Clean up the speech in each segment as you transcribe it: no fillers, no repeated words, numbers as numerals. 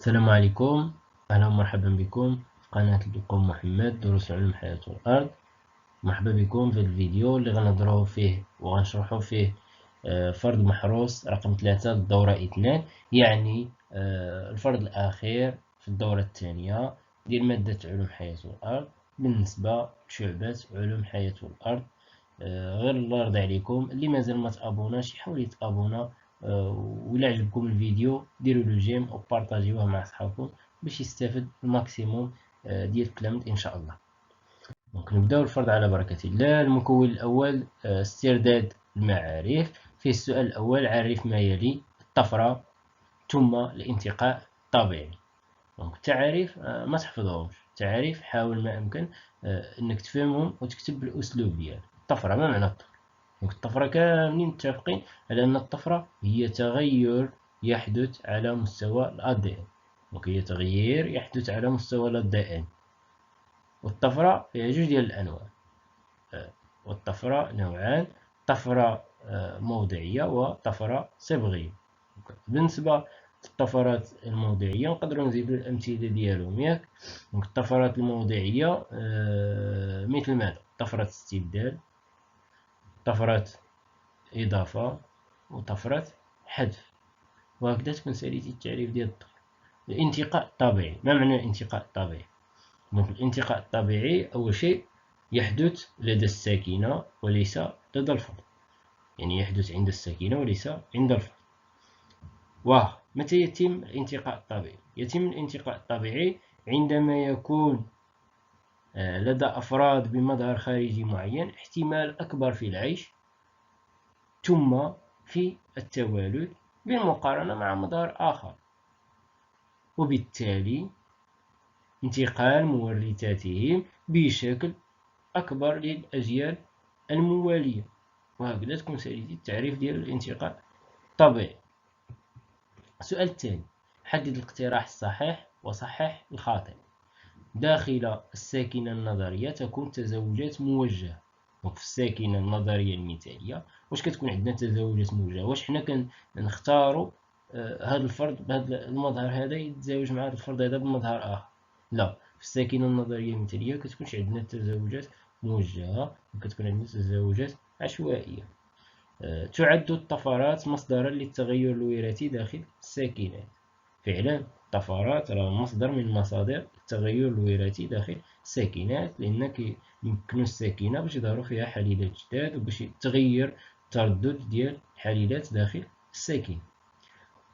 السلام عليكم. أهلا ومرحبا بكم في قناة الدكتور محمد دروس علوم الحياة والأرض. مرحبا بكم في الفيديو اللي غنهضرو فيه وغنشرحو فيه فرض محروس رقم 3 الدورة 2، يعني الفرض الأخير في الدورة الثانية ديال مادة علوم الحياة والأرض بالنسبة لشعبة علوم الحياة والأرض. غير الله يرضي عليكم اللي مازال ما تابوناش يحاول يتابونا. وإلا عجبكم الفيديو ديروا له جيم وبارطاجيوه مع صحابكم باش يستافد الماكسيموم ديال التلاميذ ان شاء الله. دونك نبداو الفرض على بركة الله. المكون الاول استرداد المعارف. في السؤال الاول: عرف ما يلي الطفرة ثم الانتقاء الطبيعي. دونك التعاريف ما تحفظهمش، التعاريف حاول ما امكن انك تفهمهم وتكتب بالاسلوب ديالك. الطفرة، ما معنى الطفرة؟ دونك الطفرة كاملين متفقين على أن الطفرة هي تغير يحدث على مستوى ال ADN. دونك هي تغيير يحدث على مستوى ال ADN. والطفرة فيها جوج ديال الأنواع. والطفرة نوعان: طفرة موضعية وطفرة صبغية. بالنسبة للطفرات الموضعية نقدروا نزيدو الأمثلة ديالهم ياك. دونك الطفرات الموضعية مثل ماذا؟ طفرة استبدال، طفرة إضافة، وطفرة حذف. وهكذا تكون ساليتي التعريف ديال الطفرة. الانتقاء الطبيعي، ما معنى الانتقاء الطبيعي؟ دونك الانتقاء الطبيعي أول شيء يحدث لدى الساكنة وليس لدى الفرد، يعني يحدث عند الساكنة وليس عند الفرد. ومتى يتم الانتقاء الطبيعي؟ يتم الانتقاء الطبيعي عندما يكون لدى أفراد بمظهر خارجي معين احتمال أكبر في العيش ثم في التوالد بالمقارنة مع مظهر آخر، وبالتالي انتقال مورثاتهم بشكل أكبر للأجيال الموالية. وهكذا تكون ساليتي التعريف ديال الانتقاء الطبيعي. السؤال الثاني: حدد الاقتراح الصحيح وصحح الخاطئ. داخل الساكنة النظرية تكون تزاوجات موجهة. دونك في الساكنة النظرية المثالية واش كتكون عندنا تزاوجات موجهة؟ واش حنا كنختاروا هذا الفرد بهذا المظهر هذا يتزاوج مع هذا الفرد هذا بمظهر آخر؟ لا، في الساكنة النظرية المثالية كتكونش عندنا تزاوجات موجهة وكتكون عندنا تزاوجات عشوائية. تعد الطفرات مصدرا للتغير الوراثي داخل الساكنات. فعلا الطفرات راه مصدر من مصادر التغير الوراثي داخل الساكنات، لأن كيمكنو الساكنة باش يظهروا فيها حليلات جداد وباش تغير التردد ديال الحليلات داخل الساكنة.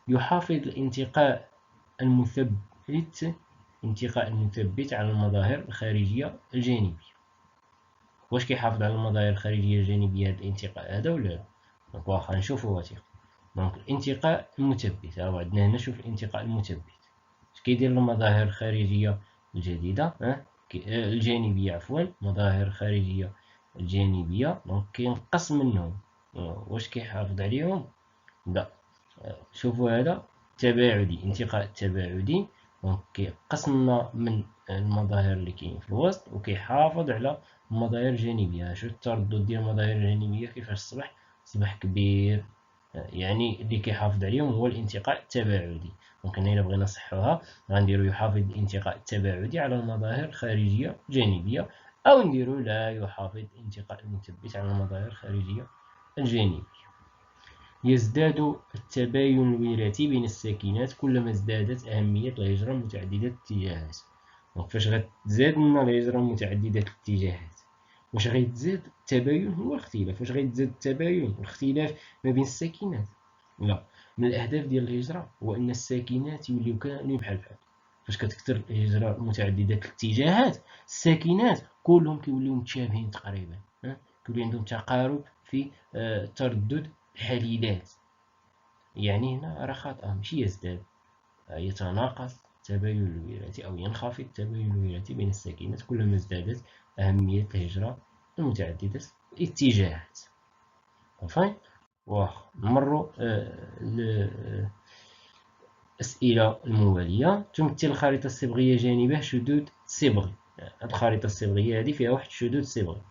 يحافظ الانتقاء المثبت على المظاهر الخارجية الجانبية. واش كيحافظ على المظاهر الخارجية الجانبية هذا الانتقاء هذا ولا لا؟ دونك واخا نشوفو وثيق. دونك الانتقاء المثبت، ها هو عندنا هنا. شوف الانتقاء المثبت اش كيدير للمظاهر الخارجية الجديدة الجانبية، عفوا مظاهر خارجية الجانبية. دونك كينقص منهم. واش كيحافظ عليهم؟ لا. شوفوا هذا تباعدي، انتقاء التباعدي. دونك كيقص لنا من المظاهر اللي كاين في الوسط وكيحافظ على المظاهر الجانبية. شوف التردد ديال المظاهر الجانبية كيفاش صبح كبير. يعني اللي كيحافظ عليهم هو الانتقاء التباعدي. دونك هنا الا بغينا نصحوها غنديرو يحافظ الانتقاء التباعدي على المظاهر الخارجية الجانبية، او نديرو لا يحافظ الانتقاء المثبت على المظاهر الخارجية الجانبية. يزداد التباين الوراثي بين الساكنات كلما ازدادت أهمية الهجرة متعددة الاتجاهات. دونك فاش غتزاد لنا الهجرة متعددة الاتجاهات واش غيتزاد التباين هو الاختلاف. واش غيتزاد التباين والاختلاف ما بين الساكنات؟ لا. من الأهداف ديال الهجرة هو أن الساكنات يوليو كاملين بحال بحال. فاش كتكثر الهجرة متعددة الاتجاهات الساكنات كلهم كيوليو متشابهين تقريبا، كيولي عندهم تقارب في تردد الحليلات. يعني هنا راه خاطئة ماشي يزداد، يتناقص التباين الوراثي أو ينخفض التباين الوراثي بين الساكنات كلما ازدادت أهمية الهجرة المتعددة الاتجاهات. فاين واخا نمروا الأسئلة الموالية. تمثل الخريطة الصبغية جانبه شذوذ صبغي. الخريطة الصبغية هذه فيها واحد الشذوذ صبغي.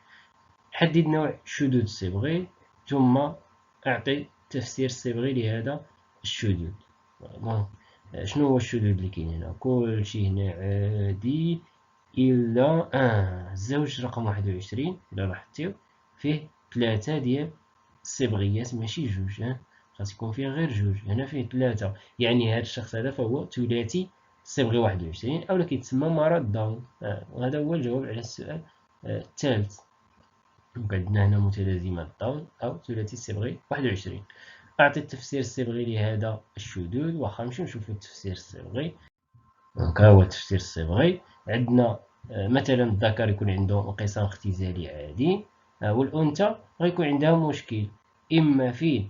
حدد نوع الشذوذ الصبغي ثم أعطي تفسير صبغي لهذا الشذوذ. شنو هو الشذوذ اللي كاين هنا؟ كلشي هنا عادي إلا الزوج رقم 21 إلا لاحظتيو فيه 3 ديال الصبغيات ماشي جوج، خاص يكون فيه غير جوج، هنا فيه 3، يعني هذا الشخص هذا فهو ثلاثي الصبغي 21 أو كيتسمى مرض داون. وهذا هو الجواب على السؤال الثالث. دونك عندنا هنا متلازمة داون أو ثلاثي الصبغي 21. أعطي التفسير الصبغي لهذا الشذوذ. واخا نمشيو نشوفو التفسير الصبغي. دونك ها هو التفسير الصبغي. عندنا مثلا الذكر يكون عنده انقسام اختزالي عادي، والأنثى غيكون عندها مشكل إما في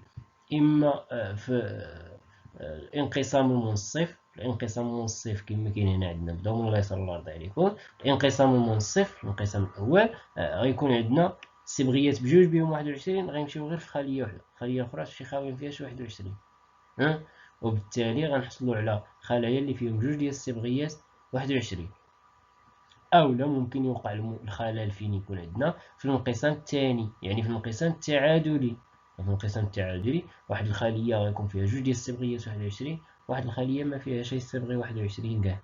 الانقسام المنصف. الانقسام المنصف كما كاين هنا عندنا، نبداو من اليسار الله يرضي عليكم. الانقسام المنصف الانقسام الأول غيكون عندنا الصبغيات بجوج بهم 21 غيمشيو غير في خلية وحدة، خلية أخرى شي خاويين فيها شي 21، وبالتالي غنحصلوا على خلايا اللي فيهم جوج ديال الصبغيات 21. اولا ممكن يوقع الخلل فين يكون عندنا في الانقسام الثاني، يعني في الانقسام التعادلي. في الانقسام التعادلي واحد الخليه غيكون فيها جوج ديال الصبغيات 21، واحد الخليه ما فيها شي صبغي 21 كاع،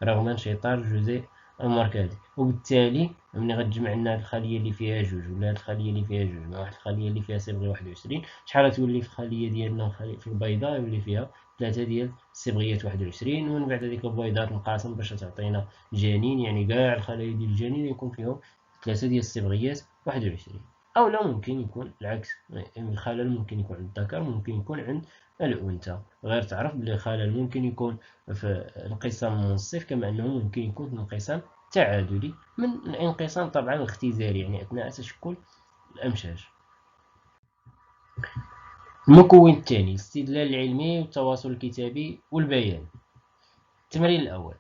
رغم انشطار جزيء المركزي. وبالتالي ملي غتجمع لنا هاد الخليه اللي فيها جوج ولا هاد الخليه اللي فيها جوج مع واحد الخليه اللي فيها صبغي 21، شحال غتولي في الخليه ديالنا في البيضاء؟ يولي فيها 3 ديال الصبغيات 21، ومن بعد هذيك البيضات تنقسم باش تعطينا جنين، يعني كاع الخلايا ديال الجنين يكون فيهم 3 ديال الصبغيات 21. او لا ممكن يكون العكس، الخلل ممكن يكون عند الذكر ممكن يكون عند الانثى. غير تعرف بلي الخلل ممكن يكون في الانقسام المنصف كما انه ممكن يكون في الانقسام التعادلي من الانقسام طبعا الاختزالي، يعني اثناء تشكل الامشاج. المكون الثاني الاستدلال العلمي والتواصل الكتابي والبيان. التمرين الاول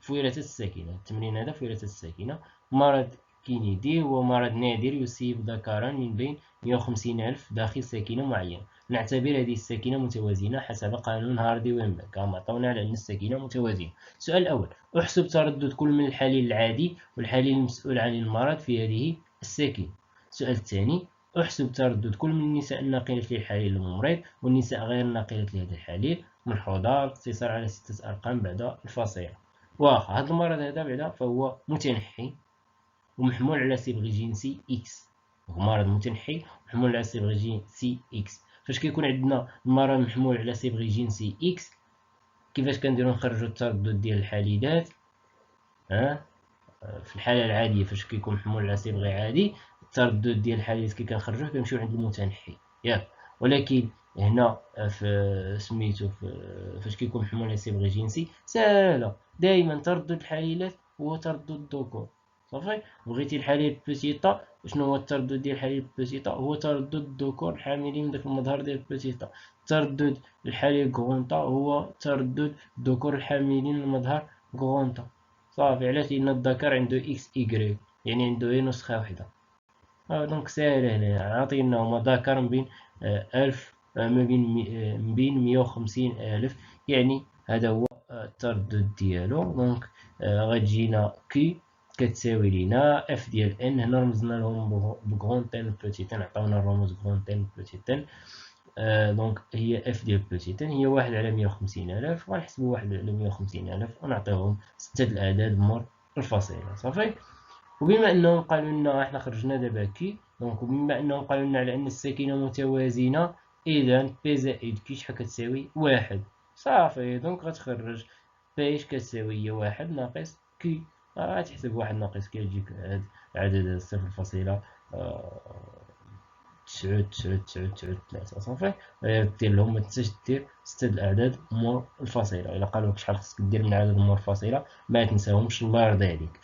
فويرة الساكنة. التمرين هذا فويرة الساكنة. مرض كينيدي هو مرض نادر يصيب ذكرا من بين 150 ألف داخل ساكنة معينة. نعتبر هذه الساكنة متوازنة حسب قانون هاردي وينبرغ كما عطونا على أن الساكنة متوازنة. السؤال الأول: احسب تردد كل من الحليل العادي والحليل المسؤول عن المرض في هذه الساكنة. السؤال الثاني: احسب تردد كل من النساء الناقلات للحليل الممرض والنساء غير الناقلات لهذا الحليل. ملحوظة: الاقتصار على 6 أرقام بعد الفاصلة. واخا هذا المرض هذا بعدا فهو متنحي ومحمول على صبغ جنسي اكس. هو مرض متنحي محمول على صبغ جنسي اكس. فاش كيكون عندنا المرض محمول على صبغ جنسي اكس كيفاش كنديرو نخرجوا التردد ديال الحليلات؟ في الحاله العاديه فاش كيكون محمول على صبغ عادي التردد ديال الحليلات كي كنخرجوه كنمشيو عند المتنحي ياك، ولكن هنا في سميتو فاش كيكون محمول على صبغ جنسي ساهله، دائما تردد الحليلات هو تردد الذكور. صافي بغيتي الحليل بوتيطا، شنو هو التردد ديال الحليل بوتيطا؟ هو تردد الذكور الحاملين داك المظهر ديال بوتيطا. تردد الحليل غونطا هو تردد الذكور الحاملين المظهر غونطا. صافي علاش؟ لان الذكر عنده اكس ايكغيك، يعني عنده غير نسخه وحده. دونك ساهل هنا عاطينا هما ذكر ما بين 1000 ما بين 150 ألف، يعني هذا هو التردد ديالو. دونك غتجينا كي كتساوي لينا اف ديال ان، هنا رمزنا لهم بغون تن بوتي تن، عطاونا الرموز بغون تن بوتي تن. دونك هي اف ديال بوتي تن هي 1 على 150 ألف، غنحسبو 1 على 150 ألف ونعطيهم 6 الأعداد مور الفصيلة. صافي. وبما انهم قالوا لنا احنا خرجنا دابا كي، دونك بما انهم قالوا لنا على ان الساكنه متوازنه، اذا بي زائد كي شحال كتساوي؟ واحد. صافي دونك غتخرج بي اش كتساوي هي واحد ناقص كي. غتحسب واحد ناقص كي يجيك هاد العدد 0.99993. صافي دير لهم متنساش دير 6 الاعداد مور الفاصله. الا قالوا لك شحال خصك دير من عدد مور الفاصله ما تنساهمش الله يرضي عليك.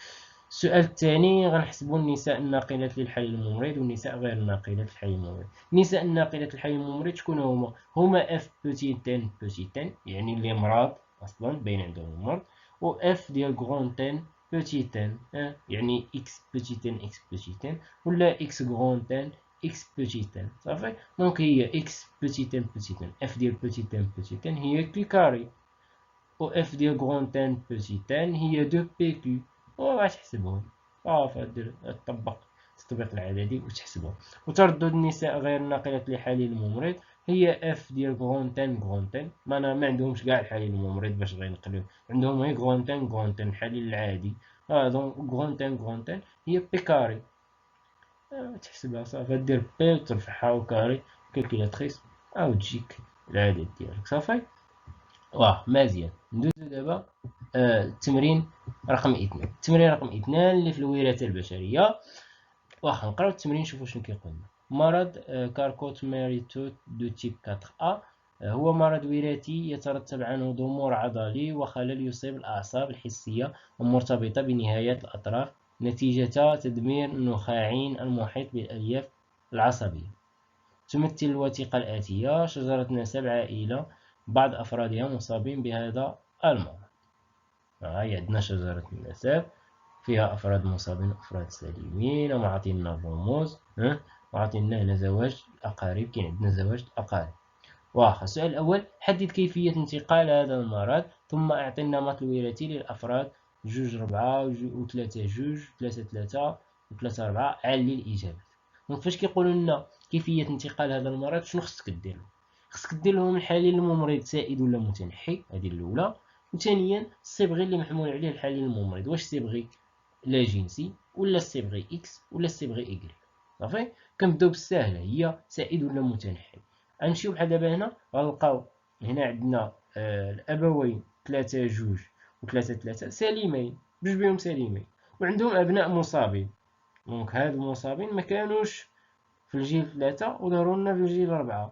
السؤال الثاني غنحسبوا النساء الناقلات للحليل الممرض والنساء غير الناقلات للحليل الممرض. النساء الناقلات للحليل الممرض شكون هما اف بوتي تن بوتي تن، يعني اللي مرض اصلا باين عندهم المرض، و اف ديال غرون تن بوتي تن، يعني اكس بوتي تن اكس بوتي تن، ولا اكس غرون تن اكس بوتي تن. صافي دونك هي اكس بوتي تن بوتي تن، اف ديال بوتي تن بوتي تن هي كي كاري، و اف ديال غرون تن بوتي تن هي 2 بي كيو، وغتحسبهم. صافي دير تطبق التطبيق العددي وتحسبهم. وتردد النساء غير الناقلات لحليل الممرض هي اف ديال غونتين ما عندهمش كاع الحليل الممرض باش غينقلوه، عندهم غير غونتين الحليل العادي. دونك غونتين هي بي كاري. تحسبها صافي، دير بي وترفعها او كاري كالكيلاتريس او تجيك العدد ديالك صافي. مزيان. ندوزو دابا التمرين رقم 2. التمرين رقم 2 اللي في الوراثة البشرية. نقراو التمرين نشوفو شنو كيقول لنا. مرض كاركوت ماريتوت دو تيب 4A هو مرض وراثي يترتب عنه ضمور عضلي وخلل يصيب الأعصاب الحسية المرتبطة بنهايات الأطراف نتيجة تدمير النخاعين المحيط بالألياف العصبية. تمثل الوثيقة الآتية شجرة نسب عائلة بعض أفرادها مصابين بهذا المرض. هاي عندنا شجرة النسب فيها أفراد مصابين أفراد سليمين، ومعطينا الرموز، وعطينا هنا زواج الأقارب، كاين عندنا زواج الأقارب. السؤال الأول، حدد كيفية انتقال هذا المرض ثم أعطي النمط الوراثي للأفراد 2-4 و3-2 3-3 و3-4 علل الإجابات. دونك فاش كيقولوا لنا كيفية انتقال هذا المرض شنو خصك دير؟ خصك دير لهم الحليل الممرض سائد ولا متنحي، هذه الأولى. وثانيا الصبغي اللي محمول عليه الحليل الممرض، واش صبغي لا جنسي ولا الصبغي اكس ولا الصبغي ايكغيك. صافي. كنبداو بالساهله، هي سائد ولا متنحي. غنمشيو بحال دابا هنا غنلقاو هنا عندنا الابوين 3-2 و3-3 سليمين، بجوج بهم سليمين وعندهم ابناء مصابين. دونك هاد المصابين ما كانوش في الجيل 3 وظهروا لنا في الجيل 4،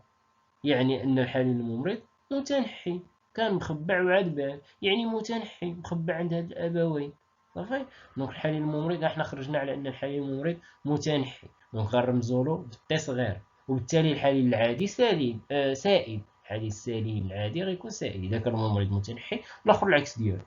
يعني ان الحليل الممرض متنحي، كان مخبع وعاد بان، يعني متنحي مخبع عند هاد الابوين. صافي. دونك الحليل الممرض احنا خرجنا على ان الحليل الممرض متنحي، دونك غنرمزولو بالتي صغير. وبالتالي الحليل العادي سليم سائد. الحليل السليم العادي غيكون سائد اذا كان الممرض متنحي، الاخر العكس ديالو.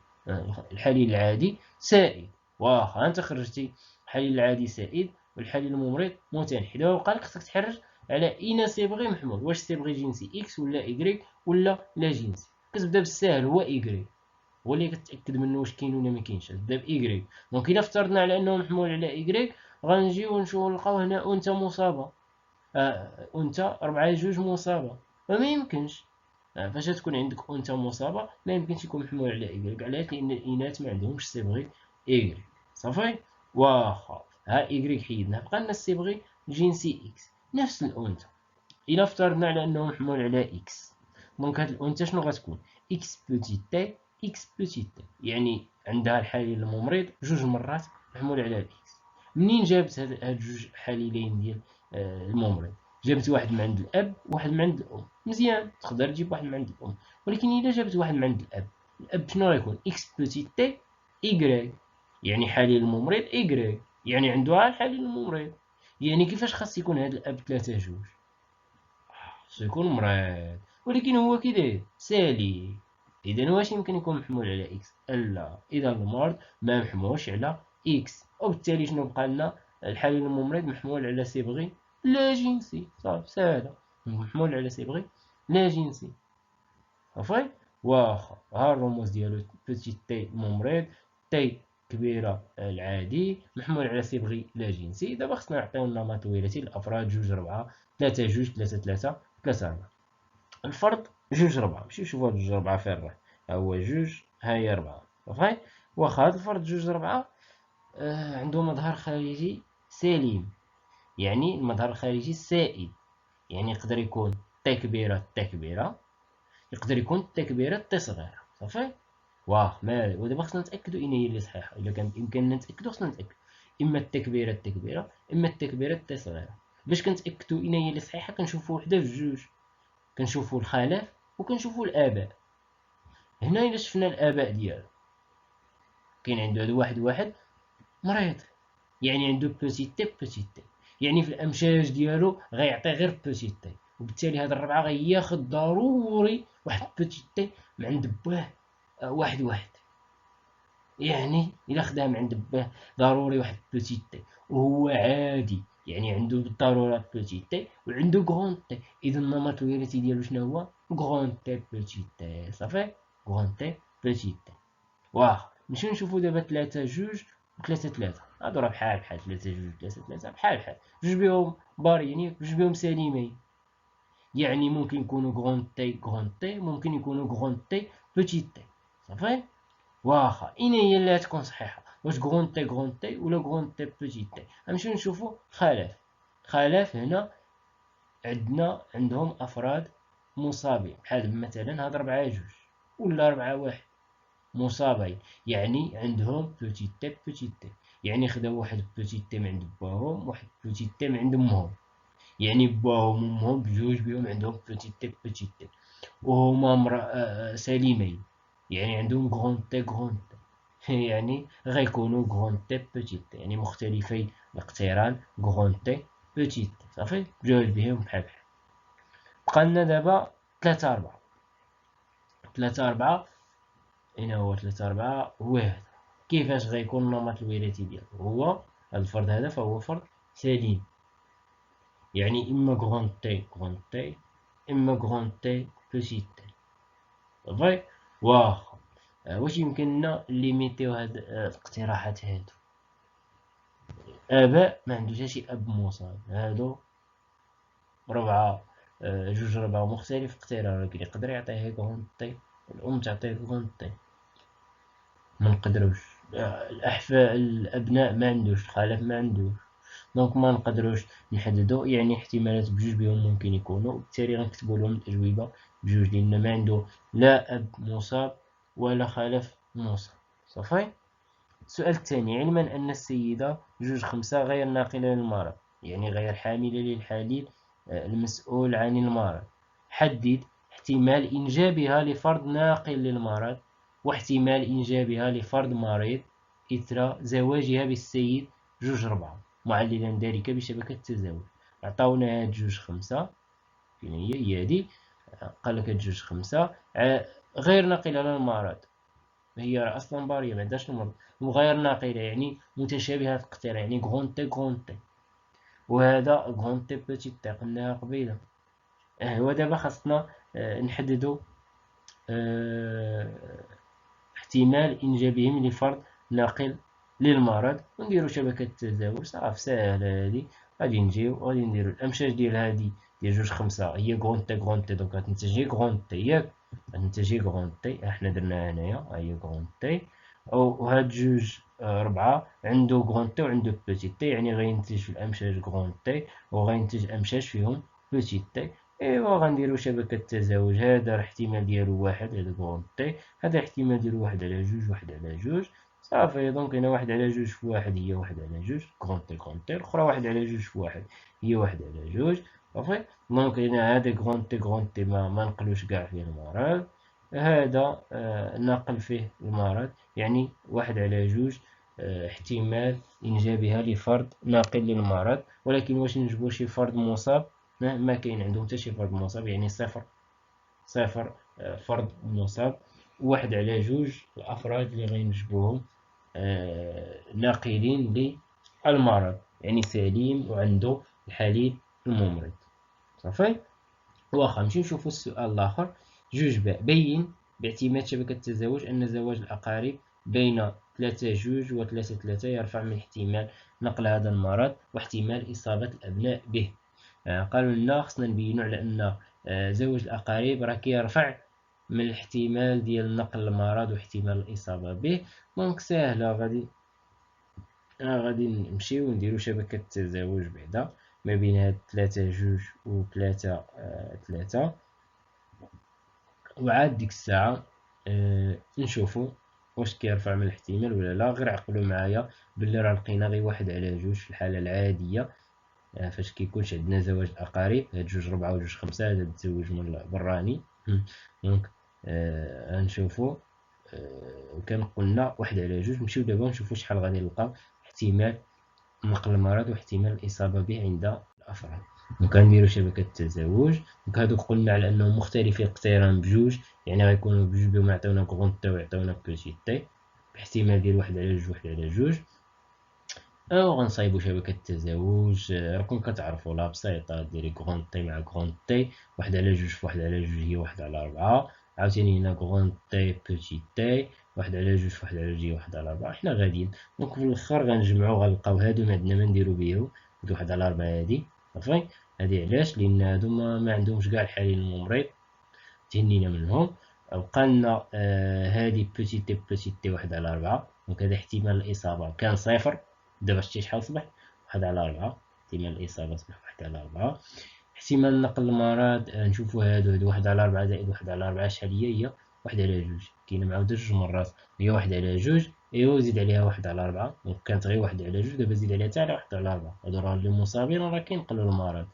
الحليل العادي سائد. واخا انت خرجتي الحليل العادي سائد والحليل الممرض متنحي، دابا بقى لك خصك تحرج على اين صبغي محمول، واش صبغي جنسي اكس ولا ايكغيك ولا لا جنسي. كتبدا بالساهل، هو ايكغيك، هو اللي كتاكد منه واش كاين ولا ما كاينش، تبدا بايكغيك. دونك الا افترضنا على انه محمول على ايكغيك غنجيو نشوفو نلقاو هنا انثى مصابه، انثى 4-2 مصابه، فما يمكنش. فاش تكون عندك انثى مصابه ما يمكنش يكون محمول على ايكغيك. علاش؟ لان الاناث ما عندهمش صبغي ايكغيك. صافي. واخا ها ايكغيك حيدناه، بقى لنا الصبغي جنسي اكس نفس الانثى. الا افترضنا على انه محمول على اكس، دونك هاد الانثى شنو غتكون؟ اكس بوتيت تي اكس بوتيت تي، يعني عندها الحليل الممرض جوج مرات محمول على الاكس. منين جابت هاد جوج حليلين ديال الممرض؟ جابت واحد من عند الاب وواحد من عند الام. مزيان، تقدر تجيب واحد من عند الام، ولكن الا جابت واحد من عند الاب شنو غيكون؟ اكس بوتيت تي ايكغيك، يعني حليل الممرض ايكغيك، يعني عندها الحليل الممرض. يعني كيفاش خاص يكون هاد الاب 3-2؟ خصو يكون مريض، ولكن هو كي داير سالي. اذا واش يمكن يكون محمول على اكس؟ لا، اذا المرض ما محمولش على اكس، وبالتالي شنو بقى لنا؟ الحليل الممرض محمول على صبغي لا جنسي. صافي ساهله، محمول على صبغي لا جنسي. صافي. واخا ها الرموز ديالو، بوتيت تي الممرض، تي كبيره العادي، محمول على صبغي لا جنسي. دابا خصنا نعطيو النمط الوراثي للافراد 2-4 3-2 3-3 3-4. الفرد 2-4، مشيو نشوفو هاد 2-4 فين راه، ها هو 2 ها هي 4. صافي. واخا هاد الفرد 2-4 عنده مظهر خارجي سليم، يعني المظهر الخارجي سائد، يعني يقدر يكون تي كبيره تي كبيره، يقدر يكون تي كبيره تي صغيره. صافي. ودابا خصنا نتاكدوا اين هي اللي صحيحه. الا كان بامكاننا نتاكدوا خصنا نتاكدوا اما التي كبيره التي كبيره اما التي كبيره التي صغيره. باش كنتاكدوا اين هي اللي صحيحه كنشوفوا وحده في جوج، كنشوفوا الخلف وكنشوفوا الاباء. هنا الا شفنا الاباء ديالو كاين عنده هذا واحد مريض، يعني عنده بوتيت تي بوتيت تي، يعني في الامشاج ديالو غيعطي غير بوتيت تي، وبالتالي هاد الربعه غياخد ضروري واحد بوتيت تي من عند باه واحد. يعني الا خداها من عند باه ضروري واحد بوتيت تي، وهو عادي يعني عنده بالضروره بوتيت تي وعنده غون تي. اذا النمط الوراثي ديالو شنو هو؟ غون تي بوتيت تي. صافي. غون تي بوتيت تي. نمشيو نشوفو دابا 3-2 و3-3. هادو راه بحال 3-2 3-3 بحال جوج بهم باريين، جوج بهم سالمين. يعني ممكن يكونوا غون تي ممكن يكونوا غون تي بوتيت تي. صافي. واخا اين هي اللي تكون صحيحه، واش غون تي ولا غون تي بوتيت تي؟ غنمشيو نشوفو خلاف هنا عندهم افراد مصابين، بحال مثلا هاد 4-2 ولا 4-1 مصابين، يعني عندهم بوتيت تي، يعني خداو واحد بوتيت تي من عند باهم واحد بوتيت تي من عند امهم، يعني باهم وامهم بجوج بهم عندهم بوتيت تي وهما سليمين، يعني عندهم غون تي يعني غيكونوا غون تي بوتيت تي، يعني مختلفي الاقتران غون تي بوتيت تي. صافي، بجوج بهم بحال بقى لنا دابا 3-4. 3-4 أين هو 3-4 هو هذا. كيفاش غيكون النمط الوراثي ديالو؟ هو هذا الفرد هذا فهو فرد سليم، يعني إما غون تي إما غون تي بوتيت تي. صافي. واخا واش يمكننا ليميتيو هاد الاقتراحات هادو؟ آباء ما عندوش شي أب مصاب، هادو ربعة جوج ربعة مختلف اقتران، ولكن يقدر يعطيه غون تي، الأم تعطيه غون تي. ما نقدروش الأحفاد الأبناء ما عندوش، الخلف ما عندوش، دونك ما نقدروش نحددو، يعني احتمالات بجوج بهم ممكن يكونوا، وبالتالي غنكتبو لهم الأجوبة بجوج، لأن ما عنده لا أب مصاب ولا خلف مصاب. صافي. السؤال الثاني: علما أن السيدة 2-5 غير ناقلة للمرض، يعني غير حاملة للحليل المسؤول عن المرض، حدد احتمال إنجابها لفرد ناقل للمرض واحتمال إنجابها لفرد مريض إثر زواجها بالسيد 2-4، معللا ذلك بشبكة التزاوج. عطاونا هاد 2-5 فين هي هادي، قالك هاد 2-5 غير ناقلة للمرض، هي راه اصلا باريه ما عندهاش المرض، وغير ناقله يعني متشابهه الاقتراع، يعني غون تي وهذا غون تي بوتيت تي قلناها قبيله. ودابا خاصنا نحددو احتمال انجابهم لفرد ناقل للمرض، ونديرو شبكه التزاوج. صافي ساهله هادي، غادي نجيو غادي نديرو الامشاج ديال هادي ديال 2-5 هي غون تي دونك غتنتج غون تي ياك، غتنتج غون تي حنا درناها هنايا ها هي غون تي، وهاد 2-4 عنده غون تي وعنده بوتيت تي، يعني غينتج في الامشاج غون تي وغينتج امشاج فيهم بوتيت تي. ايوا غنديرو شبكة تزاوج، هذا الاحتمال ديالو 1 هذا غون تي، هذا احتمال ديالو 1/2 صافي. دونك هنا 1/2 في 1 هي 1/2 غون تي، الأخرى 1/2 في 1 هي 1/2. صافي. دونك هنا هذا غون تي ما نقلوش كاع فيه المرض، هذا ناقل فيه المرض، يعني 1/2 احتمال إنجابها لفرد ناقل للمرض. ولكن واش نجبو شي فرد مصاب؟ ما كاين عندهم حتى شي فرد مصاب، يعني صفر فرد مصاب. 1/2 الأفراد اللي غينجبوهم ناقلين للمرض، يعني سليم وعنده الحليل الممرض. صافي. واخا نمشيو نشوفو السؤال الآخر. 2 بين باعتماد شبكة التزاوج أن زواج الأقارب بين 3-2 و 3-3 يرفع من احتمال نقل هذا المرض واحتمال إصابة الأبناء به. قالوا لنا خصنا نبينو على أن زواج الأقارب راه كيرفع من الاحتمال ديال نقل المرض واحتمال الإصابة به. دونك ساهلة، غادي نمشيو نديرو شبكة تزاوج بعدا ما بين هاد 3-2 و 3-3، وعاد ديك الساعة نشوفو واش كيرفع من الاحتمال ولا لا. غير عقلو معايا بلي راه لقينا غير 1/2 في الحالة العادية، فاش كيكونش عندنا زواج الأقارب، هاد 2-4 و 2-5 هذا تزوج من براني. دونك غنشوفو كان قلنا 1/2. نمشيو دابا نشوفو شحال غادي نلقاو احتمال نقل المرض واحتمال الإصابة به عند الأفراد. وكنديرو شبكة التزاوج، هادو قلنا على أنهم مختلفي الاقتران بجوج، يعني غيكونوا بجوج بهم يعطيونا غون تي ويعطيونا بوتيت تي باحتمال ديال 1/2. وغنصايبو شبكة التزاوج، راكم كتعرفوا لها بسيطة، ديري غون تي مع غون تي، 1/2 في 1/2 هي 1/4، عاوتاني هنا غون تي بوتيت تي 1/2 في 1/2 هي 1/4. حنا غاديين دونك في الاخر غنجمعو غنلقاو هادو ما عندنا ما نديرو بيهم، هاد 1/4 هادي. صافي. هادي علاش؟ لان هادو ما عندهمش كاع الحالين الممرض، تهنينا منهم. بقى لنا هادي بوتيتي 1/4، دونك هذا احتمال الإصابة كان 0، دابا شتي شحال صبح 1/4، احتمال الإصابة صبح 1/4. احتمال نقل المرض نشوفو هادو 1/4 زائد 1/4 شحال هي 1/2، كاينة معاودة 2 مرات، هي 1/2، ايوا زيد عليها 1/4، دونك كانت غير 1/2، دابا زيد عليها حتى على 1/4، هادو راه اللي مصابين راه كينقلو المرض.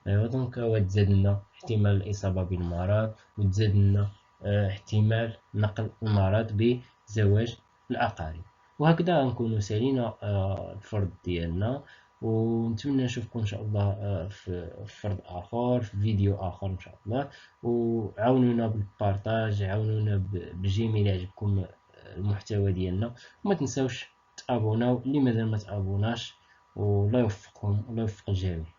ايوا دونك هو تزاد لنا احتمال الإصابة بالمرض، وتزاد لنا احتمال نقل المرض بزواج الأقارب. وهكذا نكونوا سالينا الفرض ديالنا. ونتمنى نشوفكم ان شاء الله في فرض اخر، في فيديو اخر ان شاء الله. وعاونونا بالبارطاج، عاونونا بالجيم الى عجبكم المحتوى ديالنا. وما تنساوش تابوناو اللي مازال ما تابوناش، والله يوفقكم والله يوفق الجميع.